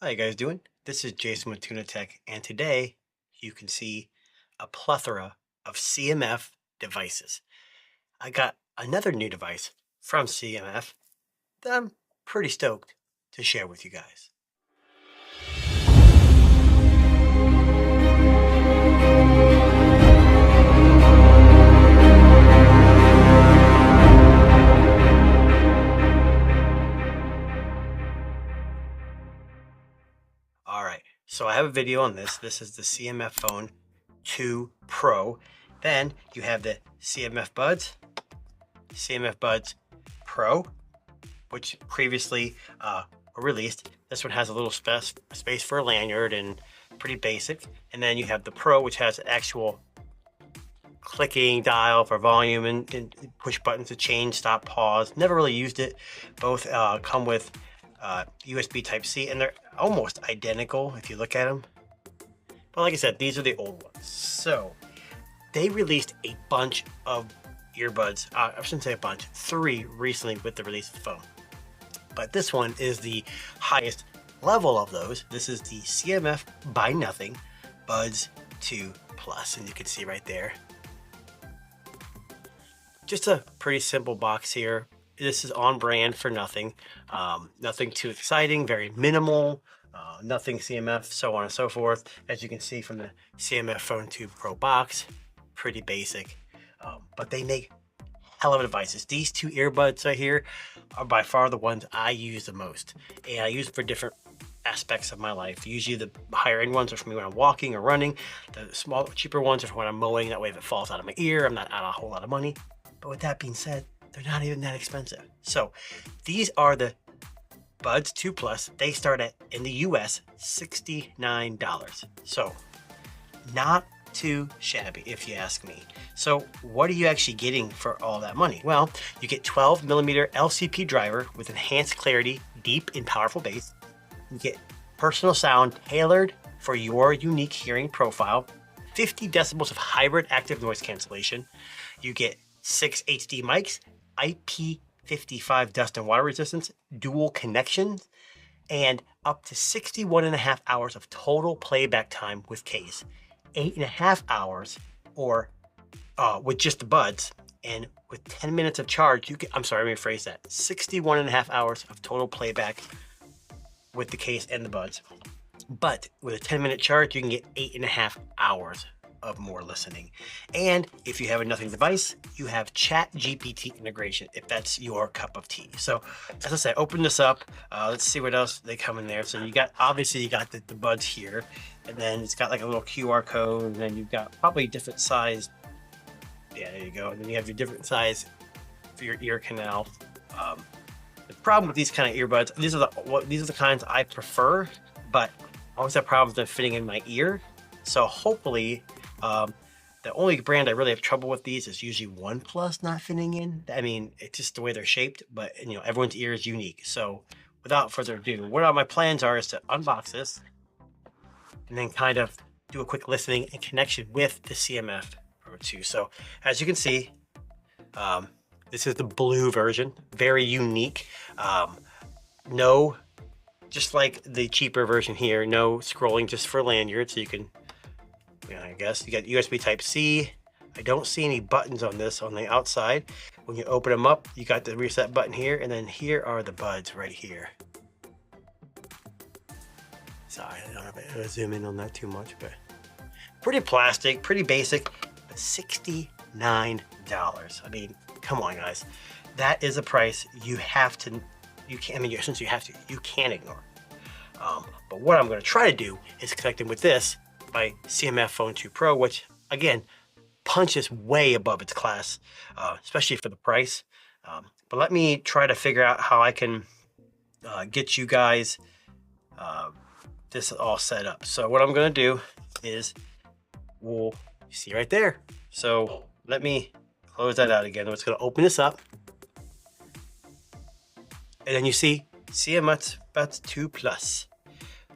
How you guys doing? This is Jason with Tuna Tech, and today you can see a plethora of CMF devices. I got another new device from CMF that I'm pretty stoked to share with you guys. All right, so I have a video on this. This is the CMF Phone 2 Pro. Then you have the CMF Buds Pro, which previously were released. This one has a little space for a lanyard and pretty basic. And then you have the Pro, which has an actual clicking dial for volume and push buttons to change, stop, pause. Never really used it. Both come with USB Type-C, and they're almost identical if you look at them. But like I said, these are the old ones. So they released a bunch of earbuds. I shouldn't say a bunch, 3 recently with the release of the phone. But this one is the highest level of those. This is the CMF by Nothing Buds 2 Plus, and you can see right there. Just a pretty simple box here. This is on brand for nothing. Nothing too exciting, very minimal, nothing CMF, so on and so forth. As you can see from the CMF Phone 2 Pro box, pretty basic. But they make hell of devices. These 2 earbuds right here are by far the ones I use the most. And I use them for different aspects of my life. Usually the higher end ones are for me when I'm walking or running. The smaller, cheaper ones are for when I'm mowing. That way if it falls out of my ear, I'm not out a whole lot of money. But with that being said, they're not even that expensive. So these are the Buds 2 Plus. They start at, in the US, $69. So not too shabby if you ask me. So what are you actually getting for all that money? Well, you get 12mm LCP driver with enhanced clarity, deep and powerful bass. You get personal sound tailored for your unique hearing profile, 50 decibels of hybrid active noise cancellation. You get 6 HD mics, IP55 dust and water resistance, dual connections, and up to 61.5 hours of total playback time with case. 8.5 hours or with just the buds, and with 10 minutes of charge, you get, I'm sorry, let me rephrase that, 61.5 hours of total playback with the case and the buds. But with a 10-minute charge, you can get 8.5 hours of more listening. And if you have a nothing device, you have Chat GPT integration, if that's your cup of tea. So as I said, open this up. Let's see what else they come in there. So you got, obviously you got the buds here, and then it's got like a little QR code, and then you've got probably different size. Yeah, there you go. And then you have your different size for your ear canal. The problem with these kind of earbuds, these are the kinds I prefer, but I always have problems with them fitting in my ear. So hopefully, the only brand I really have trouble with these is usually OnePlus not fitting in. I mean, it's just the way they're shaped, but you know, everyone's ear is unique. So without further ado, what my plans are is to unbox this and then kind of do a quick listening and connection with the CMF Pro 2. So as you can see, this is the blue version, very unique. No, just like the cheaper version here, no scrolling, just for lanyard, so you can, I guess you got USB Type-C. I don't see any buttons on this on the outside. When you open them up, you got the reset button here, and then here are the buds right here. Sorry, I don't know if I zoom in on that too much, but pretty plastic, pretty basic, but $69. I mean, come on, guys. That is a price you have to, you can't, I mean, since you have to, you can't ignore. But what I'm going to try to do is connect them with this, my CMF Phone 2 Pro, which again punches way above its class, especially for the price. But let me try to figure out how I can get you guys this all set up. So what I'm going to do is, we'll see right there. So let me close that out again. I'm just going to open this up, and then you see CMF Buds 2 Plus.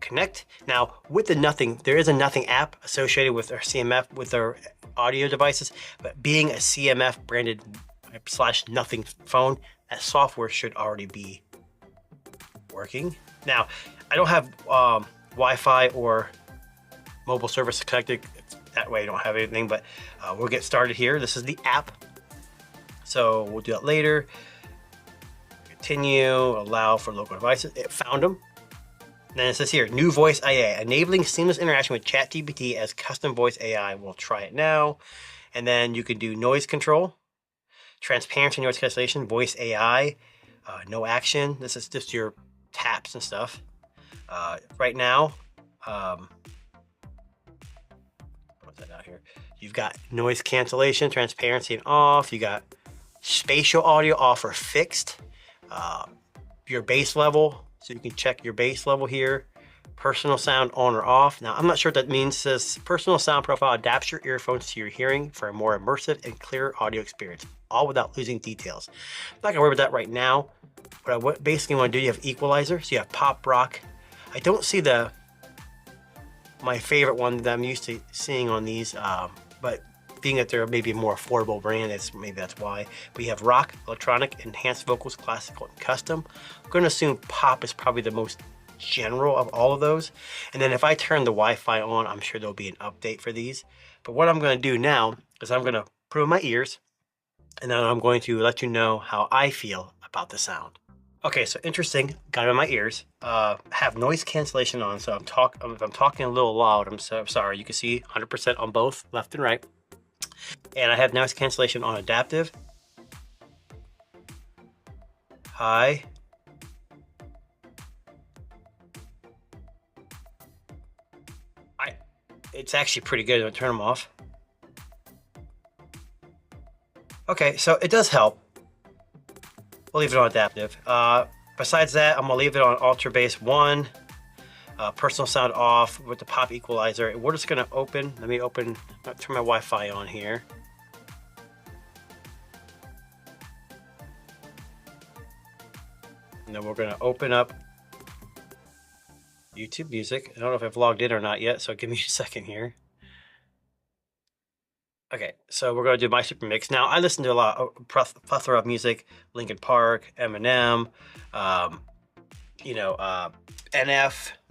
Connect. Now with the Nothing, there is a Nothing app associated with our CMF, with our audio devices, but being a CMF branded / Nothing phone, that software should already be working. Now, I don't have Wi-Fi or mobile service connected. That way I don't have anything, but we'll get started here. This is the app. So we'll do that later. Continue, allow for local devices. It found them. Then it says here, new voice AI, enabling seamless interaction with ChatGPT as custom voice AI. We'll try it now. And then you can do noise control, transparency, noise cancellation, voice AI, no action. This is just your taps and stuff. Right now, what's that out here? You've got noise cancellation, transparency and off. You got spatial audio off or fixed. Your bass level, so you can check your bass level here. Personal sound on or off. Now, I'm not sure what that means. It says personal sound profile adapts your earphones to your hearing for a more immersive and clearer audio experience, all without losing details. I'm not gonna worry about that right now. But I basically want to do, you have equalizer, so you have pop, rock. I don't see my favorite one that I'm used to seeing on these, but being that they're maybe a more affordable brand, maybe that's why. But you have rock, electronic, enhanced vocals, classical, and custom. I'm gonna assume pop is probably the most general of all of those. And then if I turn the Wi-Fi on, I'm sure there'll be an update for these. But what I'm gonna do now is I'm gonna put in my ears, and then I'm going to let you know how I feel about the sound. Okay, so interesting, got it in my ears. Have noise cancellation on, so if I'm talking a little loud, I'm sorry. You can see 100% on both, left and right. And I have noise cancellation on adaptive, high, it's actually pretty good. I'm gonna turn them off. Okay, so it does help. We'll leave it on adaptive. Besides that, I'm gonna leave it on ultra bass 1, personal sound off with the pop equalizer. We're just gonna turn my Wi-Fi on here. And then we're gonna open up YouTube Music. I don't know if I've logged in or not yet, so give me a second here. Okay, so we're gonna do my super mix. Now, I listen to a plethora of music, Linkin Park, Eminem, NF,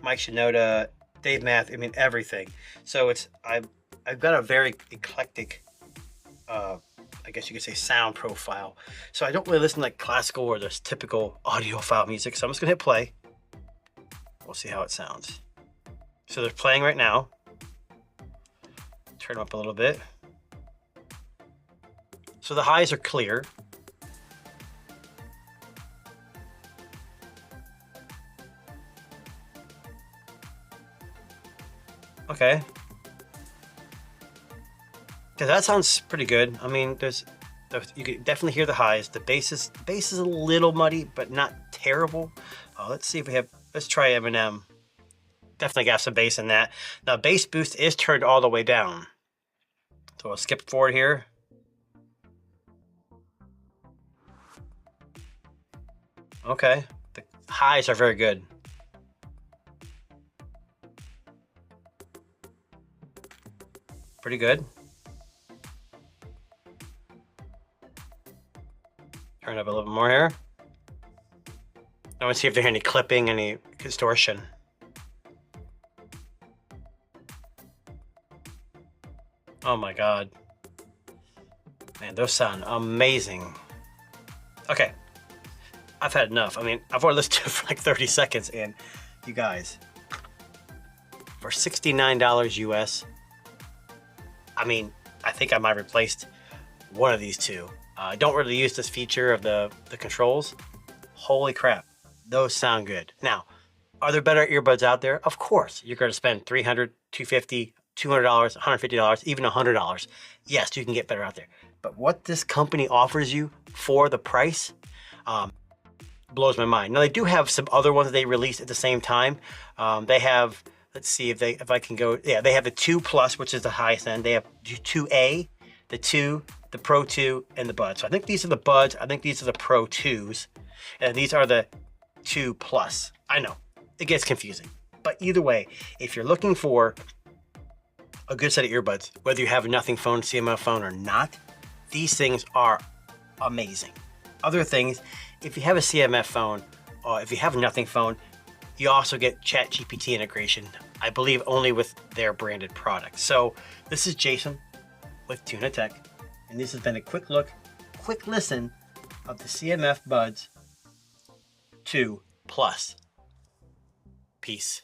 Mike Shinoda, Dave Math, I mean, everything. So I've got a very eclectic, I guess you could say, sound profile. So I don't really listen to like classical or this typical audiophile music. So I'm just gonna hit play. We'll see how it sounds. So they're playing right now. Turn them up a little bit. So the highs are clear. Okay. Yeah, that sounds pretty good. I mean, you can definitely hear the highs. The bass is a little muddy, but not terrible. Let's see if let's try Eminem. Definitely got some bass in that. Now, bass boost is turned all the way down. So I'll skip forward here. Okay, the highs are very good. Pretty good. Turn it up a little bit more here. I want to see if there's any clipping, any distortion. Oh my God. Man, those sound amazing. Okay, I've had enough. I mean, I've already listened to it for like 30 seconds, and you guys, for $69 US, I mean, I think I might have replaced one of these two. I don't really use this feature of the controls. Holy crap, those sound good. Now, are there better earbuds out there? Of course. You're going to spend $300, $250, $200, $150, even $100. Yes, you can get better out there. But what this company offers you for the price blows my mind. Now, they do have some other ones that they released at the same time. They have, let's see if I can go. Yeah, they have the 2 Plus, which is the highest end. They have 2A, the 2, the Pro 2, and the Buds. So I think these are the Buds. I think these are the Pro 2s. And these are the 2 Plus. I know, it gets confusing. But either way, if you're looking for a good set of earbuds, whether you have a nothing phone, CMF phone or not, these things are amazing. Other things, if you have a CMF phone or if you have a nothing phone, you also get ChatGPT integration, I believe only with their branded products. So this is Jason with Tuna Tech, and this has been a quick listen of the CMF Buds 2 Plus. Peace.